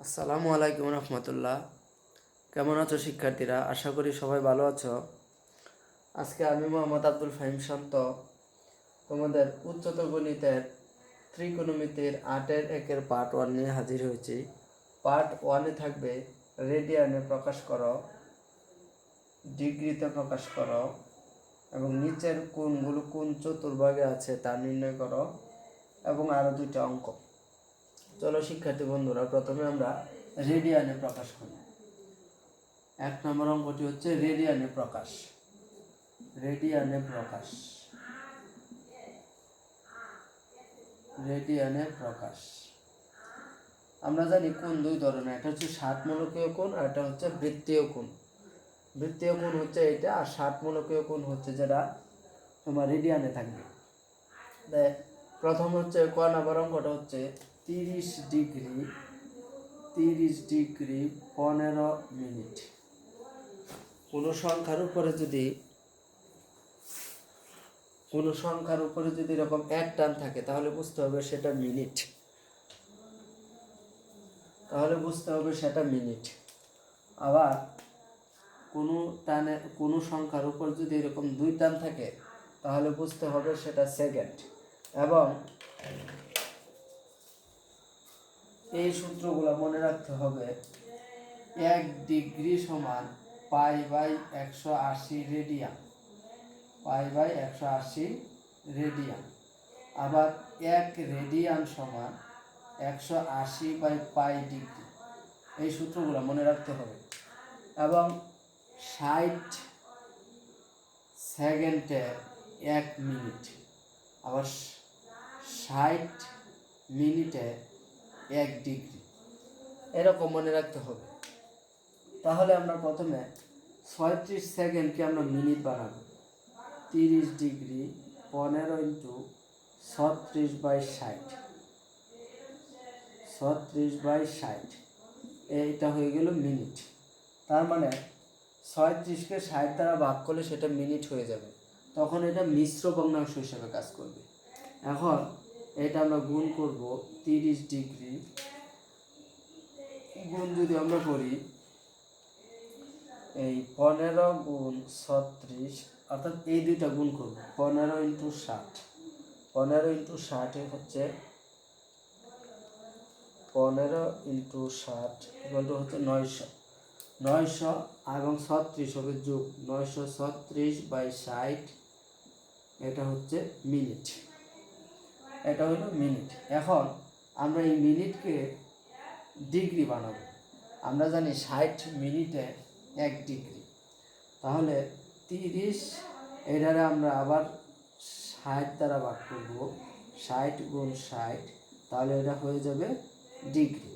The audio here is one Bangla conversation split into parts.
আসসালামু আলাইকুম রহমতুল্লাহ। কেমন আছো শিক্ষার্থীরা? আশা করি সবাই ভালো আছো। আজকে আমি মোহাম্মদ আব্দুল ফাহিম শান্ত তোমাদের উচ্চতর গণিতের ত্রিকোণমিতির 8-এর পার্ট 1 নিয়ে হাজির হয়েছি। পার্ট 1-এ থাকবে রেডিয়ানে প্রকাশ করো, ডিগ্রিতে প্রকাশ করো এবং নিচের কোণগুলো কোন চতুর্ভাগে আছে তা নির্ণয় করো এবং আরও 2টা অঙ্ক। চলো শিক্ষার্থী বন্ধুরা, প্রথমে আমরা রেডিয়ানে প্রকাশ করি। 1 নম্বর অঙ্কটি হচ্ছে রেডিয়ানে প্রকাশ। রেডিয়ানে প্রকাশ, রেডিয়ানে প্রকাশ। আমরা জানি কোণ দুই ধরনের, একটা হচ্ছে ষাটমূলকীয় কোণ আর একটা হচ্ছে বৃত্তীয় কোণ। বৃত্তীয় কোণ হচ্ছে এটা, আর ষাটমূলকীয় কোণ হচ্ছে যেটা তোমার রেডিয়ানে থাকবে। প্রথম হচ্ছে ক নম্বর অঙ্কটা হচ্ছে 30 ডিগ্রি 15 মিনিট। কোনো সংখ্যার উপরে যদি এরকম এক টান থাকে তাহলে বুঝতে হবে সেটা মিনিট। আবার কোনো সংখ্যার উপর যদি এরকম 2 টান থাকে তাহলে বুঝতে হবে সেটা সেকেন্ড। এবং এই সূত্রগুলো মনে রাখতে হবে। 1 ডিগ্রি সমান π/180 রেডিয়ান, π/180 রেডিয়ান। আবার 1 রেডিয়ান সমান 180/π ডিগ্রি। এই সূত্রগুলো মনে রাখতে হবে। এবং 60 সেকেন্ডে 1 মিনিট, আবার 60 মিনিটে 1 ডিগ্রি, এরকম মনে রাখতে হবে। তাহলে আমরা প্রথমে 36 সেকেন্ডকে আমরা মিনিট বানাবো। 30 ডিগ্রি 15 × 36/60, 36/60, এইটা হয়ে গেল মিনিট। তার মানে 36কে 60 দ্বারা ভাগ করলে সেটা মিনিট হয়ে যাবে, তখন এটা মিশ্র ভগ্নাংশ হিসেবে কাজ করবে। এখন এটা আমরা গুণ করব। 30 ডিগ্রি গুণ যদি আমরা করি, এই 15 × 36, অর্থাৎ এই দুইটা গুণ করব। 15 × 60, 15 × 60 হচ্ছে 15 × 60 হচ্ছে 900 এবং 36 হবে যোগ 936/60, এটা হচ্ছে মিনিট। এটা হলো মিনিট। এখন আমরা এই মিনিটকে ডিগ্রি বানাবো। আমরা জানি 60 মিনিটে 1 ডিগ্রি। তাহলে 30, এটারে আমরা আবার 60 দ্বারা ভাগ করব, 60 × 60, তাহলে এটা হয়ে যাবে ডিগ্রি।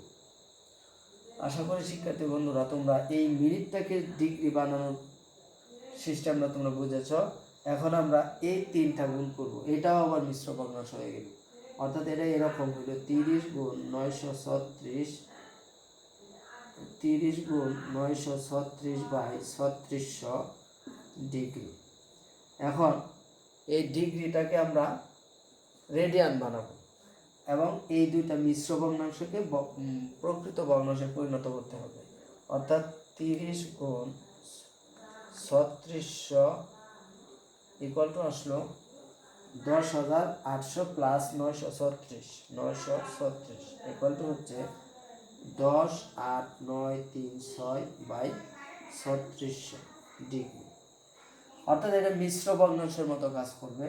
আশা করি শিক্ষার্থী বন্ধুরা তোমরা এই মিনিটটাকে ডিগ্রি বানানোর সিস্টেমটা তোমরা বুঝেছ। এখন আমরা এই 3টা গুণ করব, এটাও আবার মিশ্র ভগ্নাংশ হয়ে গেল। অর্থাৎ এটা এরকম হলো 30 × 936, 30 × 936/3600 ডিগ্রি। এখন এই ডিগ্রিটাকে আমরা রেডিয়ান বানাবো এবং এই দুইটা মিশ্র ভগ্নাংশকে প্রকৃত ভগ্নাংশে পরিণত করতে হবে। অর্থাৎ 30 × 3600 ইকুয়াল টু আসলো 10,800 প্লাস 936 ইকুয়াল টু হচ্ছে 10,8,9,3,6/3600 ডিগ্রি। অর্থাৎ এটা মিশ্র ভগ্নাংশের মতো কাজ করবে।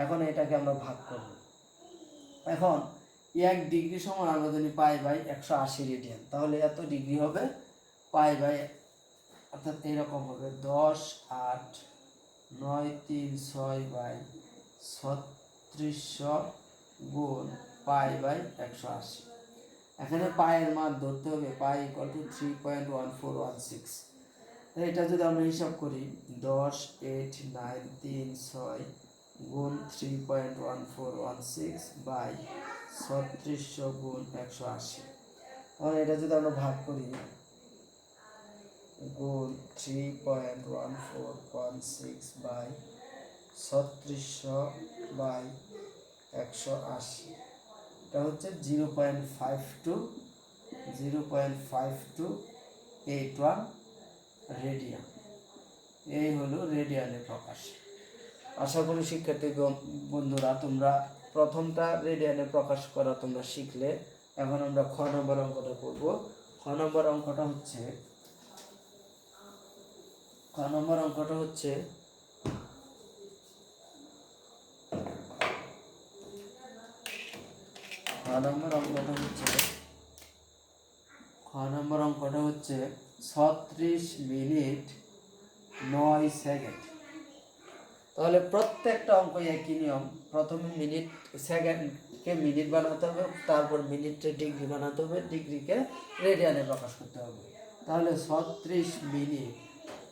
এখন এটাকে আমরা ভাগ করব। এখন 1 ডিগ্রি সমান আমরা জানি π/180 রেডিয়ান, তাহলে এত ডিগ্রি হবে π/, অর্থাৎ এরকম হবে 10,8,9,3,6/3600 গুণ π/180। এখানে পায়ের মান ধরতে হবে, পাই ইকুয়াল টু 3.1416। এটা যদি আমরা হিসাব করি 10,8,9,3,6 গুণ 3.1416/3600 গুণ 180, তাহলে এটা যদি আমরা ভাগ করি গুণ 3.1416/3600/180, এটা হচ্ছে 0.52 0.5281 রেডিয়ান। এই হলো রেডিয়ানে প্রকাশ। আশা করি শিক্ষার্থী বন্ধুরা তোমরা প্রথমটা রেডিয়ানে প্রকাশ করা তোমরা শিখলে। এখন আমরা খ নম্বর অঙ্কটা করব। খ নম্বর অঙ্কটা হচ্ছে খ নম্বর অঙ্কটা হচ্ছে খ নম্বর অঙ্কটা হচ্ছে 36 মিনিট 9 সেকেন্ড। তাহলে প্রত্যেকটা অঙ্ক একই নিয়ম। প্রথমে সেকেন্ডকে মিনিট বানাতে হবে, তারপর মিনিটকে ডিগ্রি বানাতে হবে, ডিগ্রিকে রেডিয়ানে প্রকাশ করতে হবে। তাহলে 36 মিনিট,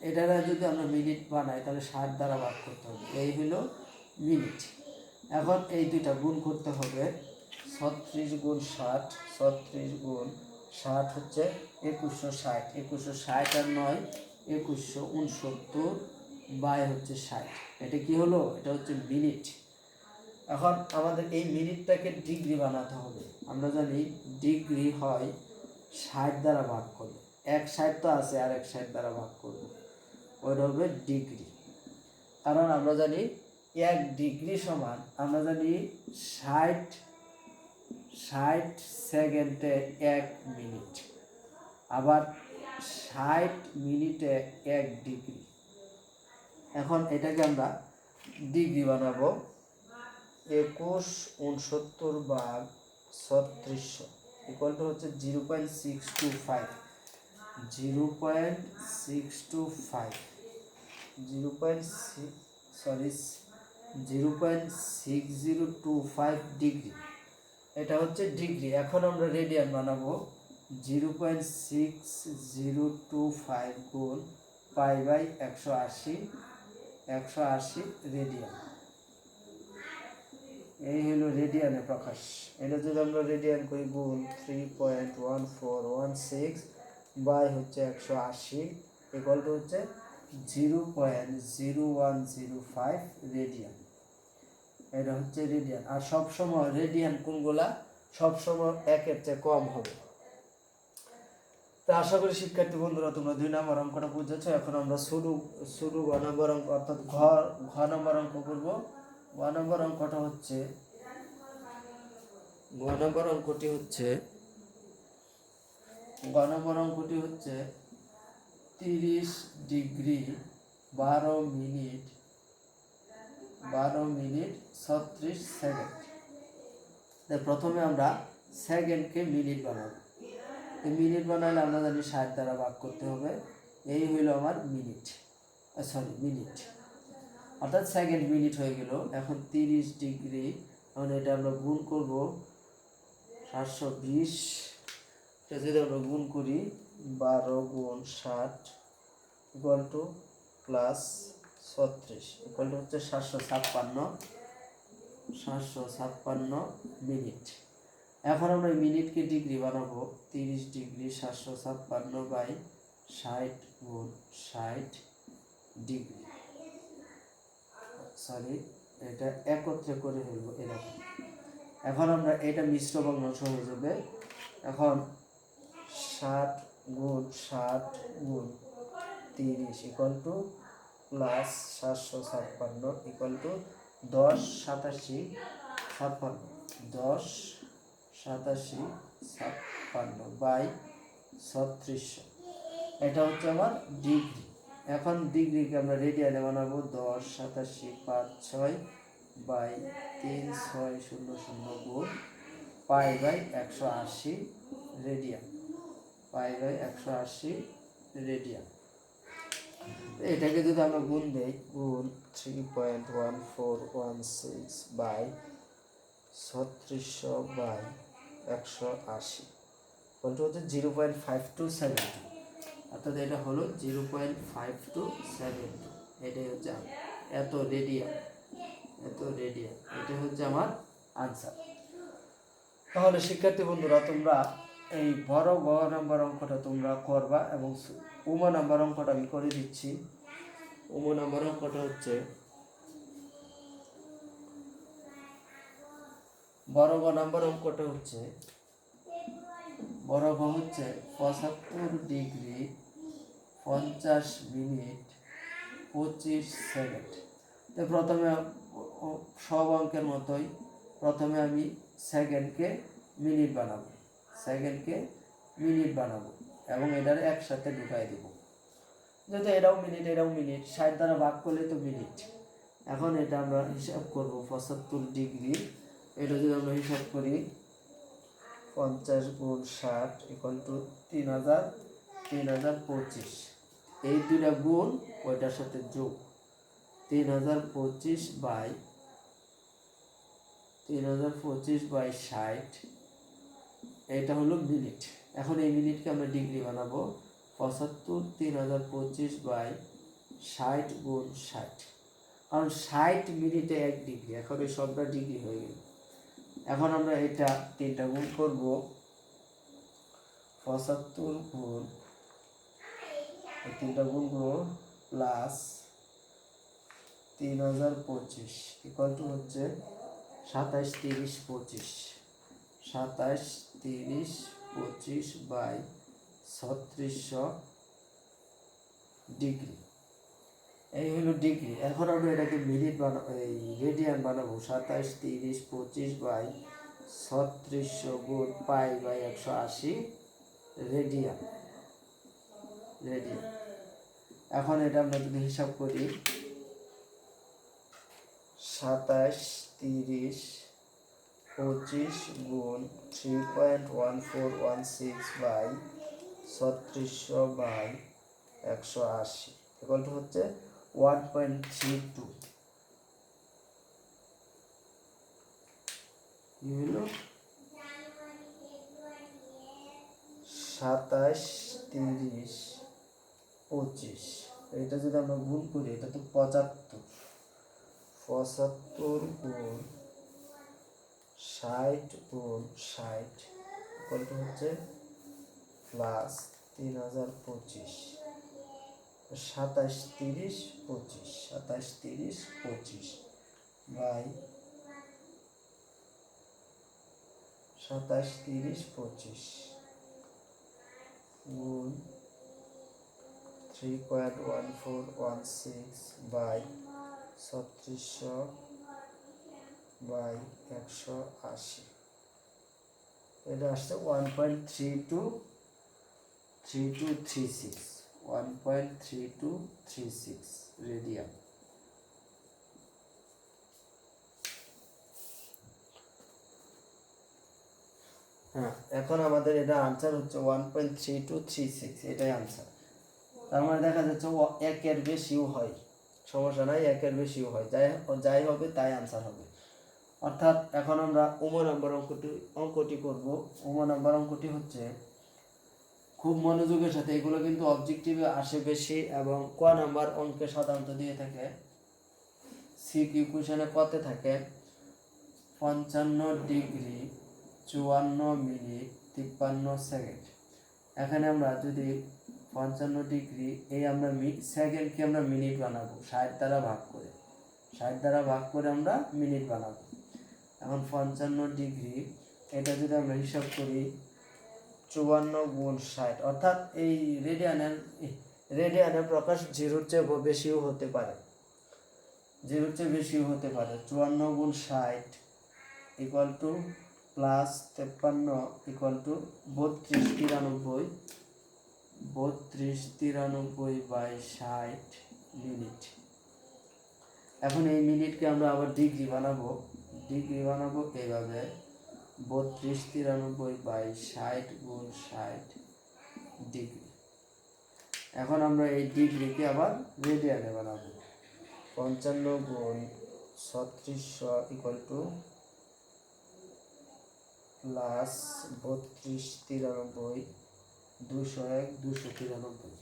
এটারা যদি আমরা মিনিট বানাই তাহলে 60 দ্বারা ভাগ করতে হবে। এই হলো মিনিট। এখন এই দুইটা গুণ করতে হবে। 36 গুণ 60, 36 গুণ 60 হচ্ছে 2160, 2160 আর 9 2169 বাই হচ্ছে 60। এটা কি হলো? এটা হচ্ছে মিনিট। এখন আমাদের এই মিনিটটাকে ডিগ্রি বানাতে হবে। আমরা জানি ডিগ্রি হয় 60 দ্বারা ভাগ করলে, 160 তো আছে আর 160 দ্বারা ভাগ করব, ওইটা হবে ডিগ্রি। কারণ আমরা জানি 1 ডিগ্রি সমান, আমরা জানি 60 সেকেন্ডে 1 মিনিট, আবার 60 মিনিটে 1 ডিগ্রি। এখন এটাকে আমরা ডিগ্রি বানাবো। 2169 ভাগ 3600 ইকুয়াল টু হচ্ছে 0.625, 0.6025 ডিগ্রি। এটা হচ্ছে ডিগ্রি। এখন আমরা রেডিয়ান বানাবো। 0.6025 গুণ পাই বাই 180 রেডিয়ান। এই হলো রেডিয়ানে প্রকাশ। এটা যদি আমরা রেডিয়ান করি গুণ 3.1416 বাই হচ্ছে 180 ইকুয়াল টু হচ্ছে 0.0105 রেডিয়ান। এটা হচ্ছে রেডিয়ান। আর সবসময় রেডিয়ান কোনগুলা? সবসময় 1-এর চেয়ে কম হবে। তো আশা করি শিক্ষার্থী বন্ধুরা তোমরা 2 নম্বর অঙ্কটা বুঝেছো। এখন আমরা শুরু ঘ নম্বর অঙ্ক অর্থাৎ ঘ নম্বর অঙ্ক করবো। ঘ নম্বর অঙ্কটা হচ্ছে ঘ নম্বর অঙ্কটি হচ্ছে 30 ডিগ্রি 12 মিনিট 36 সেকেন্ড। প্রথমে আমরা সেকেন্ডকে মিনিট বানাবো। মিনিট বানালে আমরা জানি 60 দ্বারা ভাগ করতে হবে। এই হইল আমার মিনিট, অর্থাৎ সেকেন্ড মিনিট হয়ে গেল। এখন 30 ডিগ্রি, এখন এটা আমরা গুণ করব 720। এটা যদি আমরা গুণ করি 12 গুণ 60 equal to plus 36 equal to হচ্ছে 756 মিনিট। এখন আমরা মিনিটকে ডিগ্রি বানাবো। 30 ডিগ্রি 756 বাই 60 গুণ 60 ডিগ্রি। এটা একত্রে করে ফেলবো এরকম। এখন আমরা এটা মিশ্র ভগ্নাংশ হয়ে যাবে। এখন 60 গুণ 30 equal to plus 756 equal to 10 87 56 10 87 56 by 3600। এটা হচ্ছে আমার ডিগ্রি। এখন ডিগ্রিকে আমরা রেডিয়ানে বানাবো। 10 87 56 বাই 3600 গুণ পাই বাই 180 রেডিয়ান। এটাকে যদি আমরা গুণ দেই, গুণ 3.1416 বাই 3600 বাই 180 বলতে হচ্ছে 0.5272, অর্থাৎ এটা হলো 0.5272। এটাই হচ্ছে এত রেডিয়ান। এটা হচ্ছে আমার আনসার। তাহলে শিক্ষার্থী বন্ধুরা তোমরা এই বড় গ নাম্বার অঙ্কটা তোমরা করবা এবং উমা নাম্বার অঙ্কটা আমি করে দিচ্ছি। উমা নাম্বার অঙ্কটা হচ্ছে বড় গ নাম্বার অঙ্কটা হচ্ছে বর্গ হচ্ছে 75 ডিগ্রি 50 মিনিট 25 সেকেন্ড। তো প্রথমে সব অঙ্কের মতোই প্রথমে আমি সেকেন্ডকে মিনিট বানাবো, এবং এটার একসাথে ঢুকাই দিব। যেহেতু এটাও মিনিট 60 দ্বারা ভাগ করলে তো মিনিট। এখন এটা আমরা হিসাব করব 75 ডিগ্রি, এটা যদি আমরা হিসাব করি 50 গুণ 60 ইকুয়াল টু 3025। এই দুইটা গুণ ওইটার সাথে যোগ 3025 বাই 60, এটা হলো মিনিট। এখন এই মিনিটকে আমরা ডিগ্রি বানাবো 75 3025 বাই 60 গুণ 60, কারণ 60 মিনিটে 1 ডিগ্রি। এখন এই সবটা ডিগ্রি হয়ে গেল। এখন আমরা এটা 3টা গুণ করব, 75 গুণ 3টা গুণ করব প্লাস 3025 ইকুয়াল টু হচ্ছে 27 30 25, 27 30 25 বাই 3600 ডিগ্রি। এই হলো ডিগ্রি। এখন আমরা এটাকে মিনিট রেডিয়ান বানাবো 27 30 25 বাই 3600 গুণ পাই বাই 180 রেডিয়ান। এখন এটা আমরা যদি হিসাব করি 27 30 25 গুণ 3.1416 বাই 3600 বাই 180 ইকুয়াল টু হচ্ছে 1.32। কি হলো 27 30 25, এটা যদি আমরা গুণ করি এটা তো 75 গুণ 60 গুণ 60 ইকুয়াল টু হচ্ছে প্লাস 3025, 27 30 25, 27 30 25 বাই 27 30 25 গুণ 3.1416 বাই 3600 বাই 180, এটা আসছে 1.3236 রেডিয়ান। হ্যাঁ, এখন আমাদের এটা আনসার হচ্ছে 1.3236, এটাই আনসার। তার মানে দেখা যাচ্ছে একের বেশিও হয়, সমস্যা নাই, একের বেশিও হয়, যাই হবে তাই আনসার হবে। অর্থাৎ এখন আমরা নম্বর অঙ্কটি করব। নম্বর অঙ্কটি হচ্ছে খুব মনোযোগের সাথে, এগুলো কিন্তু অবজেক্টিভে আসে বেশি, এবং নাম্বার অঙ্কে সাধারণত দিয়ে থাকে। সিকিউ কোশ্চেনে কতে থাকে 55 ডিগ্রি 54 মিনিট 53 সেকেন্ড। এখানে আমরা যদি 55 ডিগ্রি, এই আমরা সেকেন্ডকে আমরা মিনিট বানাবো 60 দ্বারা ভাগ করে আমরা মিনিট বানাবো। এখন 55 ডিগ্রি, এটা যদি আমরা হিসাব করি 54 গুণ 60, অর্থাৎ এই রেডিয়ানের প্রকাশ 0-র চেয়ে বেশিও হতে পারে, 54 গুণ 60 equal to plus 53 equal to 3293 by 60 minute. এখন এই মিনিটকে আমরা আবার ডিগ্রি বানাবো এইভাবে 3293 বাই 60 গুণ 60 ডিগ্রি। এখন আমরা এই ডিগ্রিকে আবার রেডিয়ানে বানাবো 55 গুণ 3600 ইকুয়াল টু প্লাস 3293 201 293।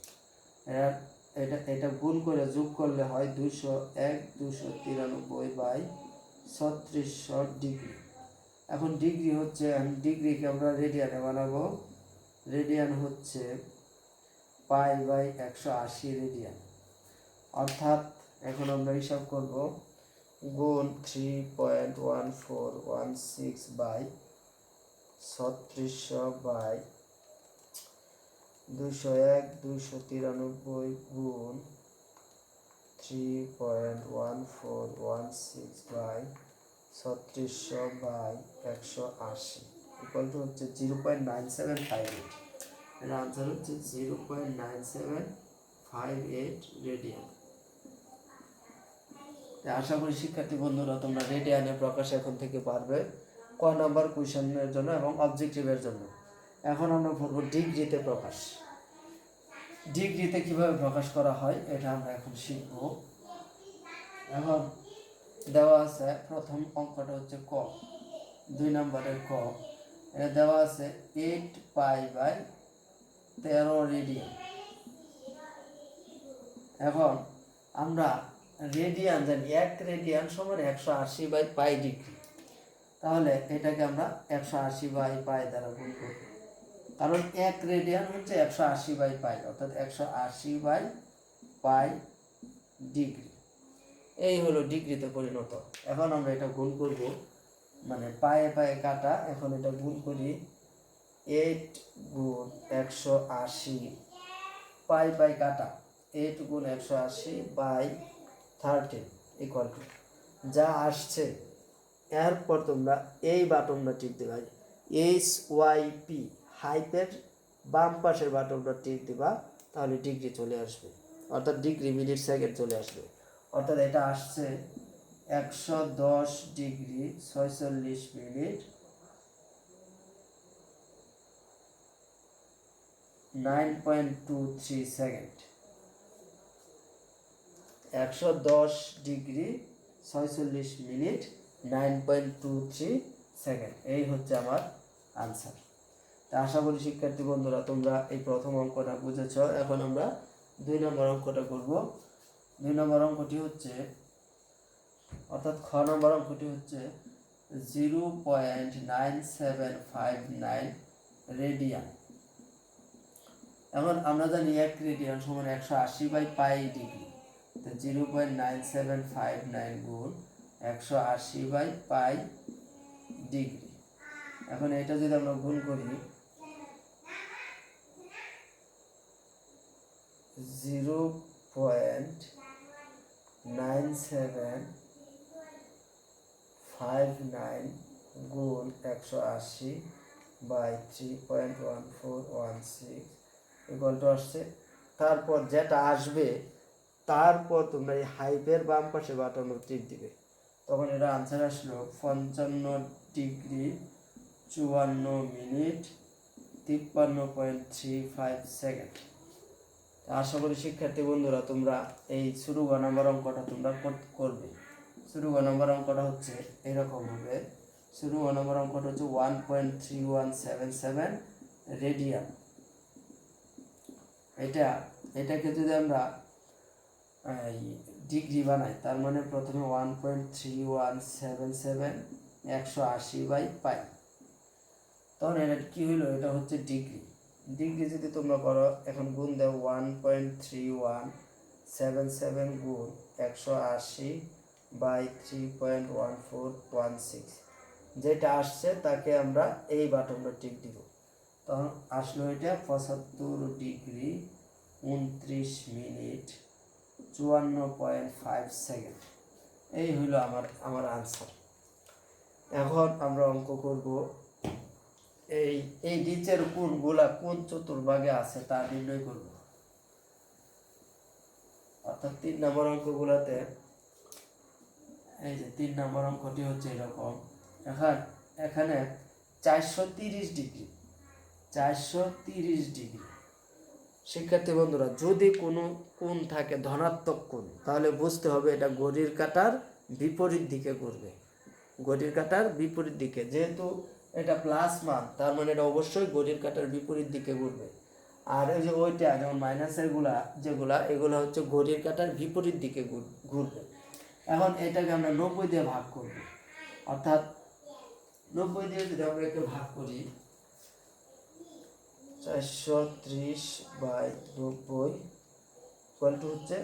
এটা গুণ করে যোগ করলে হয় 201 293 বাই 3600 ডিগ্রি। এখন ডিগ্রি হচ্ছে, ডিগ্রিকে আমরা রেডিয়ানে বানাবো। রেডিয়ান হচ্ছে পাই বাই 180 রেডিয়ান। অর্থাৎ এখন আমরা হিসাব করব গুণ 3.1416 বাই 3600 বাই 201 293 গুণ 3.1416 বাই 3600 বাই 180 ইকুয়াল টু হচ্ছে 0.9758। এর আনসার হচ্ছে 0.9758 রেডিয়ান। আশা করি শিক্ষার্থী বন্ধুরা তোমরা রেডিয়ানে প্রকাশ এখন থেকে পারবে ক নাম্বার কোয়েশ্চেনের জন্য এবং অবজেক্টিভের জন্য। এখন আমরা পড়ব ডিগ্রিতে প্রকাশ। ডিগ্রিতে কিভাবে প্রকাশ করা হয় এটা আমরা এখন শিখব। এখন দেওয়া আছে প্রথম অঙ্কটা হচ্ছে ক, 2 নম্বরের ক। এটা দেওয়া আছে 8 পাই বাই 13 রেডিয়ান। এখন আমরা রেডিয়ান জানি 1 রেডিয়ান সমান 180 বাই পাই ডিগ্রি। তাহলে এটাকে আমরা 180 বাই পাই দ্বারা গুণ করব, কারণ 1 রেডিয়ান হচ্ছে 180 বাই পাই, অর্থাৎ 180 বাই পাই ডিগ্রি। এই হলো ডিগ্রিতে পরিণত। এখন আমরা এটা গুণ করব, মানে পায়ে পায়ে কাটা। এখন এটা গুণ করি, 8 গুণ 180 পাই পাই কাটা 8 গুণ 180 বাই 13 ইকুয়াল টু যা আসছে। এরপর তোমরা এই বাটনটা টিপ দেবা, HYP হাইপের বাম পাশের বাটনটা টিপ দিবা, তাহলে ডিগ্রি চলে আসবে, অর্থাৎ ডিগ্রি মিনিট সেকেন্ড চলে আসবে। অর্থাৎ এটা আসছে 110 degree 46 minute 9.23 second. 110 degree 46 minute 9.23 second. এই হচ্ছে আমার আনসার। তা আশা করি শিক্ষার্থী বন্ধুরা তোমরা এই প্রথম অঙ্কটা বুঝেছ। এখন আমরা 2 নম্বর অঙ্কটা করব। 2 নম্বর অঙ্কটি হচ্ছে, অর্থাৎ খ নম্বর অঙ্কটি হচ্ছে 0.9759 রেডিয়ান। এখন আমরা জানি 1 রেডিয়ান সমান 180 বাই পাই ডিগ্রি। তো 0.9759 গুণ 180 বাই পাই ডিগ্রি। এখন এটা যদি আমরা গুণ করি, 0.9759 গুণ 180 বাই 3.1416 ইকুয়াল টু আসছে। তারপর যেটা আসবে তারপর তোমরা এই হাইপের বাম পাশে বাটন টিপ দিবে, তখন এটা আনসার আসলো 55 ডিগ্রি 54 মিনিট 53.35 সেকেন্ড। আশা করি শিক্ষার্থী বন্ধুরা তোমরা এই শুরু গ নম্বর অঙ্কটা তোমরা করবে। শুরু গ নম্বর অঙ্কটা হচ্ছে এরকম হবে। শুরু গ নম্বর অঙ্কটা হচ্ছে 1.3177 রেডিয়ান। এটাকে যদি আমরা ডিগ্রি বানাই, তার মানে প্রথমে 1.3177 180 বাই পাই, তখন এটা কি হইলো, এটা হচ্ছে ডিগ্রি। ডিগ্রি যদি তোমরা করো, এখন গুণ দাও 1.3177 গুণ 180 বাই 3.1416, যেটা আসছে তাকে আমরা এই বাটনটা টিপ দিব, তখন আসলো এটা 75 ডিগ্রি 29 মিনিট 54.5 সেকেন্ড। এই হইল আমার আনসার। এখন আমরা অঙ্ক করব, এই নিচের কোণগুলা কোন চতুর্ভাগে আছে তা নির্ণয় করব। অর্থাৎ 3 নম্বর অঙ্কগুলাতে, এই যে 3 নম্বর অঙ্কটি হচ্ছে এরকম। এখানে 430 ডিগ্রি 430 ডিগ্রি। শিক্ষার্থী বন্ধুরা যদি কোনো কোণ থাকে ধনাত্মক কোণ, তাহলে বুঝতে হবে এটা ঘড়ির কাঁটার বিপরীত দিকে ঘুরবে। ঘড়ির কাঁটার বিপরীত দিকে, যেহেতু এটা প্লাস মান, তার মানে এটা অবশ্যই ঘড়ির কাঁটার বিপরীত দিকে ঘুরবে। আর এই যে ওইটা যেমন মাইনাসের এগুলা হচ্ছে ঘড়ির কাঁটার বিপরীত দিকে ঘুরবে। এখন এটাকে আমরা 90 দিয়ে ভাগ করব, অর্থাৎ 90 দিয়ে যদি আমরা একে ভাগ করি, 430 বাই 90 ইকুয়াল টু হচ্ছে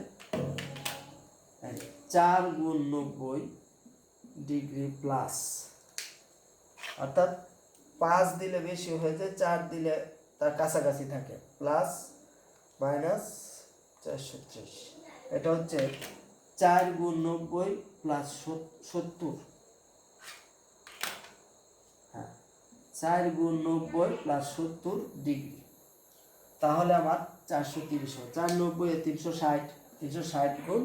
4 গুণ 90 ডিগ্রি প্লাস, অর্থাৎ 5 দিলে বেশি হয়ে যায়, 4 দিলে তার কাছাকাছি থাকে, প্লাস মাইনাস 430। এটা হচ্ছে 4 গুণ 90 প্লাস 70। হ্যাঁ, 4 গুণ 90 প্লাস 70 ডিগ্রি। তাহলে আমার 430 হয়। 4 90 360, 360 গুণ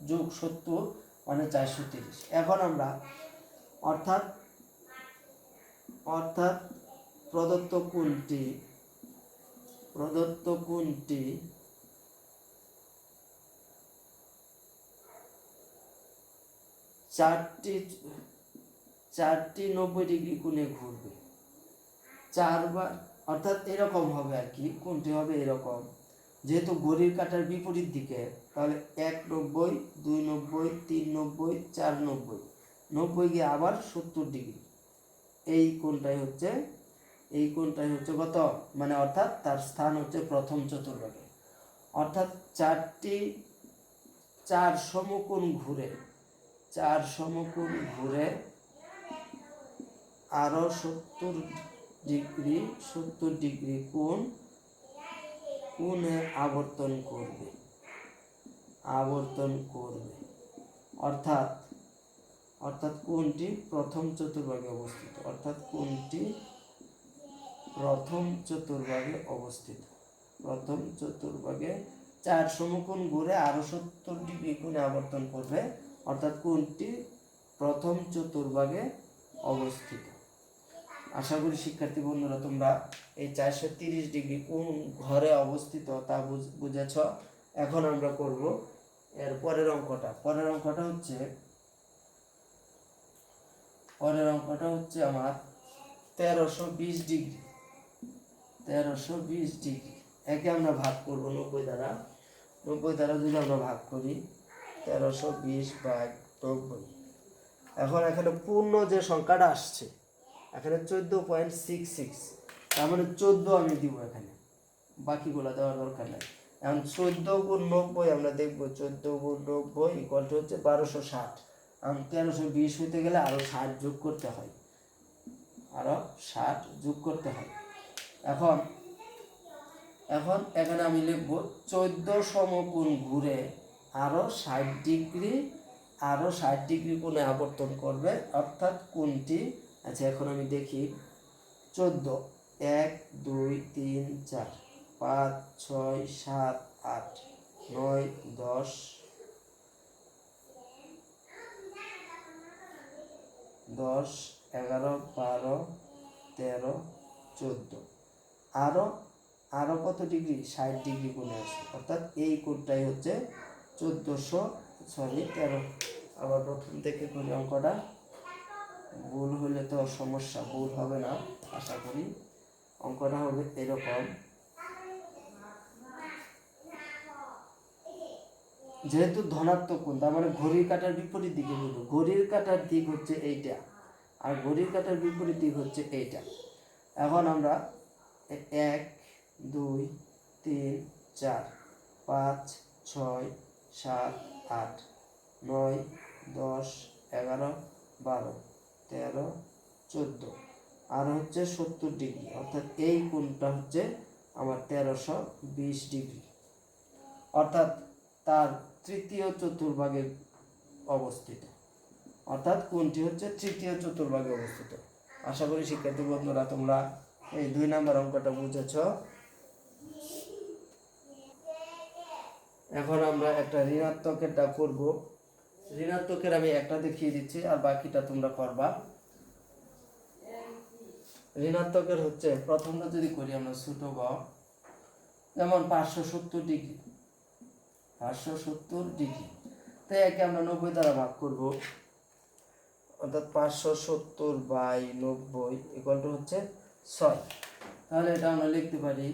যোগ 70 মানে 430। এখন আমরা অর্থাৎ প্রদত্ত কোণটি 4টি 90 ডিগ্রি কোণে ঘুরবে 4 বার, অর্থাৎ এরকম হবে আর কি। কোণটি হবে এরকম, যেহেতু ঘড়ির কাঁটার বিপরীত দিকে, তাহলে 1 90, 2 90, 3 90, 4 90, 90 গিয়ে আবার 70 ডিগ্রি। এই কোণটাই হচ্ছে কত, মানে অর্থাৎ তার স্থান হচ্ছে প্রথম চতুর্ভাগে। অর্থাৎ 4 সমকোণ ঘুরে আরো 70 ডিগ্রি কোণে আবর্তন করবে। অর্থাৎ কোণটি প্রথম চতুর্ভাগে অবস্থিত। প্রথম চতুর্ভাগে 4 সমকোণ ঘুরে আরো 70 ডিগ্রি কোণে আবর্তন করবে, অর্থাৎ কোণটি প্রথম চতুর্ভাগে অবস্থিত। আশা করি শিক্ষার্থী বন্ধুরা তোমরা এই 430 ডিগ্রি কোন ঘরে অবস্থিত তা বুঝেছ। এখন আমরা করব এর পরের অঙ্কটা। পরের অঙ্কটা হচ্ছে আমার 1320 ডিগ্রি। একে আমরা ভাগ করব 90 দ্বারা। 90 দ্বারা যদি আমরা ভাগ করি 1320/90। এখন এখানে পূর্ণ যে সংখ্যাটা আসছে, এখানে 14.66, তার মানে 14 আমি দিব এখানে, বাকিগুলো দেওয়ার দরকার নেই। এখন 14 গুণ 90 আমরা দেখব, 14 গুণ 90 ইকুয়াল টু হচ্ছে 1260। এখন 1320 হইতে গেলে আরো 60 যোগ করতে হয়, এখন এখানে আমি লিখব 14 সমকোণ ঘুরে আরো 60 ডিগ্রি কোণে আবর্তন করবে, অর্থাৎ কোণটি, আচ্ছা এখন আমি দেখি 14, 1 2 3 4 5 6 7 8 9 10 11 12 13 14, আরো কত ডিগ্রি, 60 ডিগ্রি কোণে আসে, অর্থাৎ এই কোণটাই হচ্ছে 13। আবার প্রথম থেকে করি অঙ্কটা। ভুল হলে তো সমস্যা, ভুল হবে না আশা করি। অঙ্কটা হবে এরকম, যেহেতু ধনাত্মক কোণ, তার মানে ঘড়ির কাঁটার বিপরীত দিকে হলো। ঘড়ির কাঁটার দিক হচ্ছে এইটা, আর ঘড়ির কাঁটার বিপরীত দিক হচ্ছে এইটা। এখন আমরা 1 2 3 4 5 6 7 8 9 10 11 12 13 14 আর হচ্ছে 70 ডিগ্রি, অর্থাৎ এই কোণটা হচ্ছে আমার 1320 ডিগ্রি, অর্থাৎ তার তৃতীয় চতুর্ভাগে অবস্থিত। অর্থাৎ কোণটি হচ্ছে তৃতীয় চতুর্ভাগে অবস্থিত। আশা করি শিক্ষার্থী বন্ধুরা তোমরা এই 2 নম্বর অঙ্কটা বুঝেছ। এখন আমরা একটা ঋণাত্মকেরটা করব। ঋণাত্মকের আমি একটা দেখিয়ে দিচ্ছি, আর বাকিটা তোমরা করবা। ঋণাত্মকের হচ্ছে প্রথমটা যদি করি আমরা ছোট গ, যেমন 570 ডিগ্রি, তাই একে আমরা 90 দ্বারা ভাগ করব, অর্থাৎ 570/90 ইকুয়াল টু হচ্ছে 6। তাহলে এটা আমরা লিখতে পারি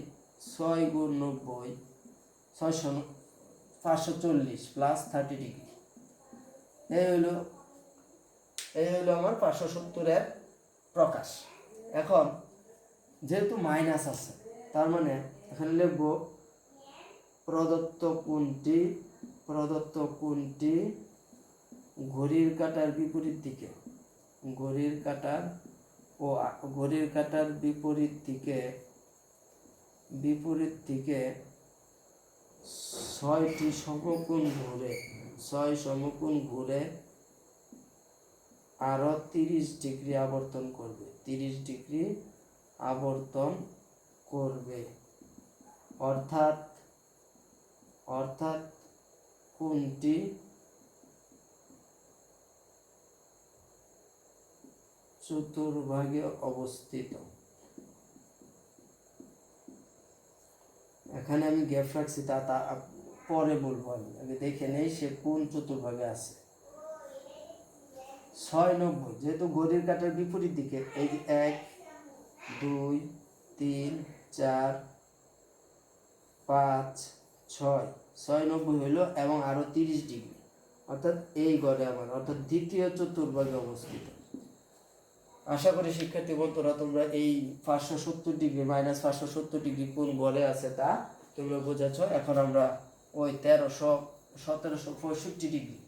6 গুণ 90 540 প্লাস 30 ডিগ্রি। এই হইলো আমার 570-এর প্রকাশ। এখন যেহেতু মাইনাস আছে, তার মানে এখানে লিখব প্রদত্ত কোণটি ঘড়ির কাঁটার বিপরীত দিকে, ঘড়ির কাঁটার বিপরীত দিকে বিপরীত দিকে 6টি সমকোণ ঘুরে 6 সমকোণ ঘুরে আরো 30 ডিগ্রি আবর্তন করবে 30 ডিগ্রি আবর্তন করবে অর্থাৎ কোণটি চতুর্ভাগে অবস্থিত। এখানে আমি গ্যাপ রাখছি, তা পরে বলবো। আমি দেখে নেই সে কোন চতুর্ভাগে আছে। 690, যেহেতু ঘড়ির কাঁটার বিপরীত দিকে, এই 1 2 3 4 5 6 690 হইল এবং আরো 30 ডিগ্রি, অর্থাৎ এই গড়ে আমার, অর্থাৎ দ্বিতীয় চতুর্ভাগে অবস্থিত। আশা করি শিক্ষার্থী বন্ধুরা তোমরা এই 570 ডিগ্রি মাইনাস 570 ডিগ্রি কোন গড়ে আছে তা তোমরা বুঝেছ। এখন আমরা ওই 1765 ডিগ্রি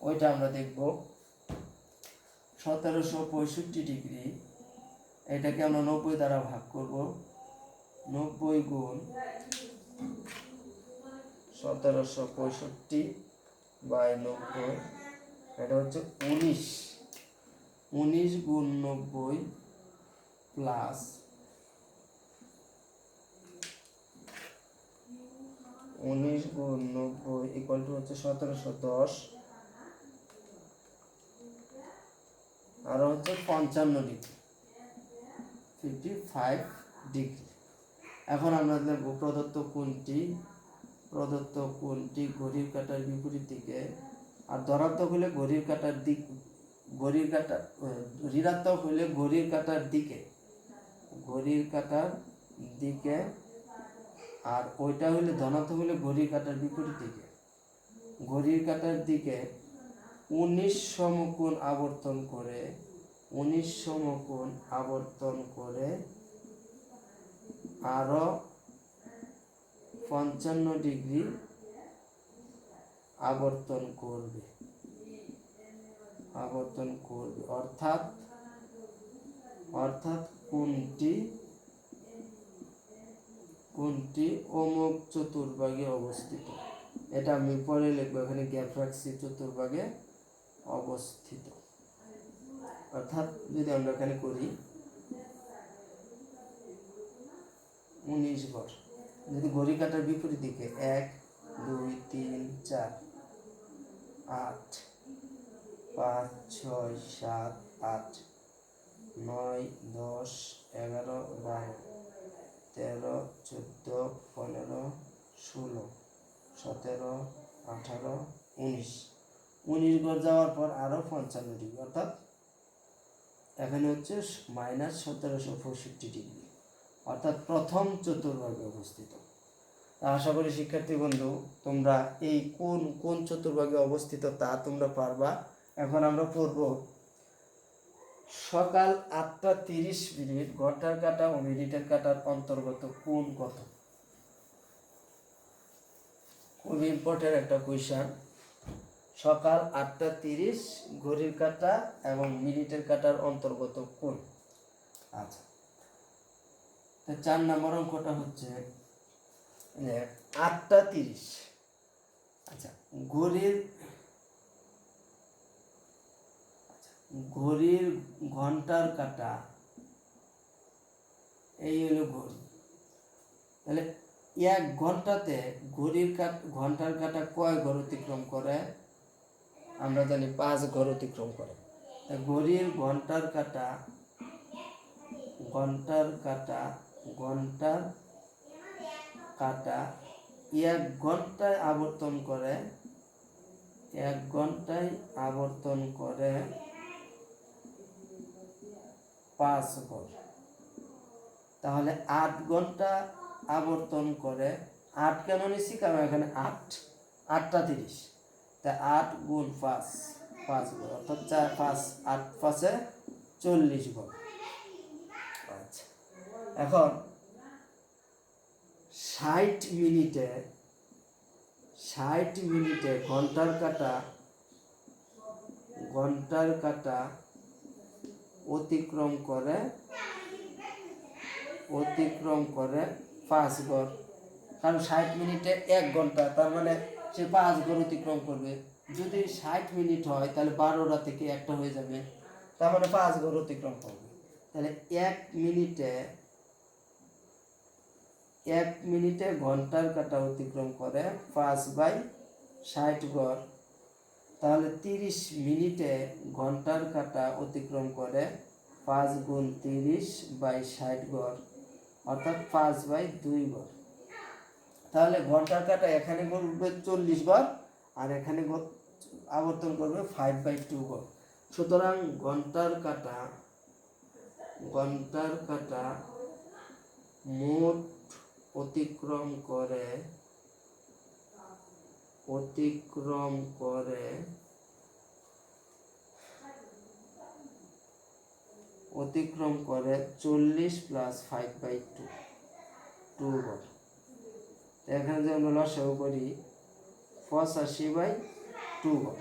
ওইটা আমরা দেখব। 1765 ডিগ্রি, এটাকে আমরা 90 দ্বারা ভাগ করব। 90 গুণ 1765 বাই 90, এটা হচ্ছে 19 গুণ 90 প্লাস 19 গুণ 90 ইকুয়াল টু হচ্ছে 1710, আর হচ্ছে 55 ডিগ্রি, 55 ডিগ্রি। এখন আমরা দেখব প্রদত্ত কোণটি ঘড়ির কাঁটার বিপরীত দিকে, আর ধনাত্মক হলে ঘড়ির কাঁটার দিক, ঋণাত্মক হলে ঘড়ির কাঁটার দিকে, আর ওইটা হলে ধনাত্মক হলে ঘড়ির কাঁটার বিপরীত দিকে। ঘড়ির কাঁটার দিকে 19 সমকোণ আবর্তন করে আরো 55 ডিগ্রি আবর্তন করবে, অর্থাৎ কোনটি অমুক চতুর্ভাগে অবস্থিত। এটা আমি পরে লিখবো, এখানে গ্যাপ রাখছি, চতুর্ভাগে অবস্থিত। অর্থাৎ যদি আমরা এখানে করি 19 ঘর, যদি ঘড়ি কাঁটার বিপরীত দিকে 1 2 3 4 8 5 6 7 8 9 10 11 12 13 14 15 16 17 18 19 ঘর যাওয়ার পর আরো 55 ডিগ্রি, অর্থাৎ এখানে হচ্ছে মাইনাস 1765 ডিগ্রি, অর্থাৎ প্রথম চতুর্ভাগে অবস্থিত। আশা করি শিক্ষার্থী বন্ধু তোমরা এই কোন চতুর্ভাগে অবস্থিত তা তোমরা পারবা। এখন আমরা পড়ব সকাল 8টা 30 মিনিট ঘন্টার কাঁটা ও মিনিটের কাঁটার অন্তর্গত কোণ কত? খুব ইম্পর্টেন্ট একটা কোয়েশ্চন। সকাল 8টা 30 ঘড়ির কাঁটা এবং মিনিটের কাঁটার অন্তর্গত কোণ। আচ্ছা, 4 নম্বর অঙ্কটা হচ্ছে 8টা 30। আচ্ছা, ঘড়ির ঘন্টার কাঁটা, এই হলো ঘড়ি, তাহলে 1 ঘন্টাতে ঘন্টার কাঁটা কয় ঘর অতিক্রম করে? আমরা জানি 5 ঘর অতিক্রম করে। ঘড়ির ঘন্টার কাঁটা 1 ঘন্টায় আবর্তন করে 5 ঘর। তাহলে 8 ঘন্টা আবর্তন করে, 8 কেন নিচ্ছি কারণ এখানে 8টা 30, তাই 8 গুণ 5 ঘর, অর্থাৎ 8 5 40 ঘর। আচ্ছা, এখন 60 মিনিটে ঘন্টার কাঁটা অতিক্রম করে 5 গড়, কারণ 60 মিনিটে 1 ঘন্টা, তার মানে সে 5 গড় অতিক্রম করবে। যদি 60 মিনিট হয় তাহলে 12টা থেকে একটা হয়ে যাবে, তার মানে 5 গড় অতিক্রম করবে। তাহলে 1 মিনিটে ঘন্টার কাঁটা অতিক্রম করে 5/60 গড়, তাহলে 30 মিনিটে ঘন্টার কাঁটা অতিক্রম করে 5 গুণ 30/60 গড়, অর্থাৎ 5/2 গড়। তাহলে ঘন্টার কাঁটা এখানে ঘুরবে 40 গড়, আর এখানে আবর্তন করবে 5/2 গড়। সুতরাং ঘন্টার কাঁটা মোট অতিক্রম করে 40 + 5/2 গড়। এখানে যদি আমরা লসাগু করি 85/2 গড়।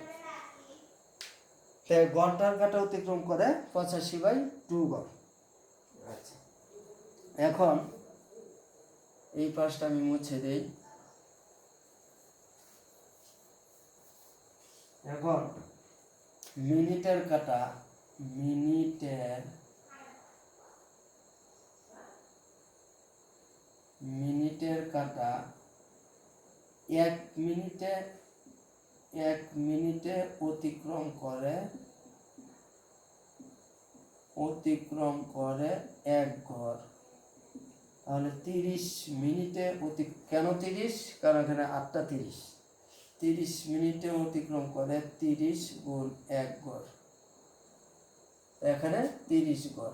তাই ঘন্টার কাঁটা অতিক্রম করে 85/2 গড়। আচ্ছা, এখন এই পাশটা আমি মুছে দিই। এখন মিনিটের কাঁটা 1 মিনিটে অতিক্রম করে 1 ঘর। তাহলে 30 মিনিটে কেন 30? কারণ এখানে 8টা 30। 30 মিনিটে অতিক্রম করে 30 গুণ 1 ঘর, এখানে 30 ঘর।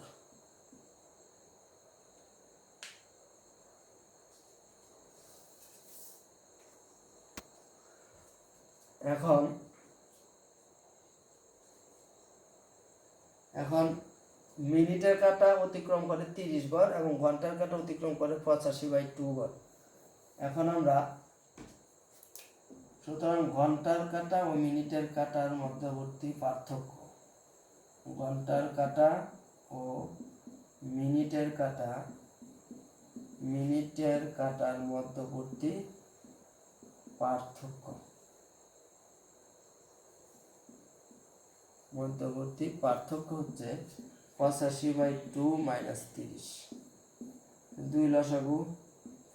এখন মিনিটের কাঁটা অতিক্রম করে 30 ঘর এবং ঘন্টার কাঁটা অতিক্রম করে 85/2 ঘর। এখন আমরা সুতরাং ঘন্টার কাঁটা ও মিনিটের কাঁটার মধ্যবর্তী পার্থক্য, ঘন্টার কাঁটা ও মিনিটের কাঁটার মধ্যবর্তী পার্থক্য হচ্ছে 85/2 - 30। 2 লসাগু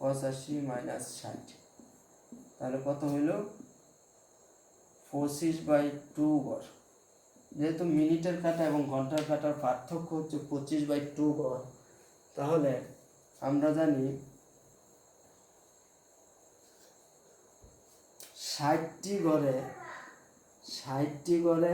85 - 60, তাহলে কত হইল? 25/2 গড়। যেহেতু মিনিটের কাঁটা এবং ঘন্টার কাঁটার পার্থক্য হচ্ছে 25/2 গড়, তাহলে আমরা জানি 60টি গড়ে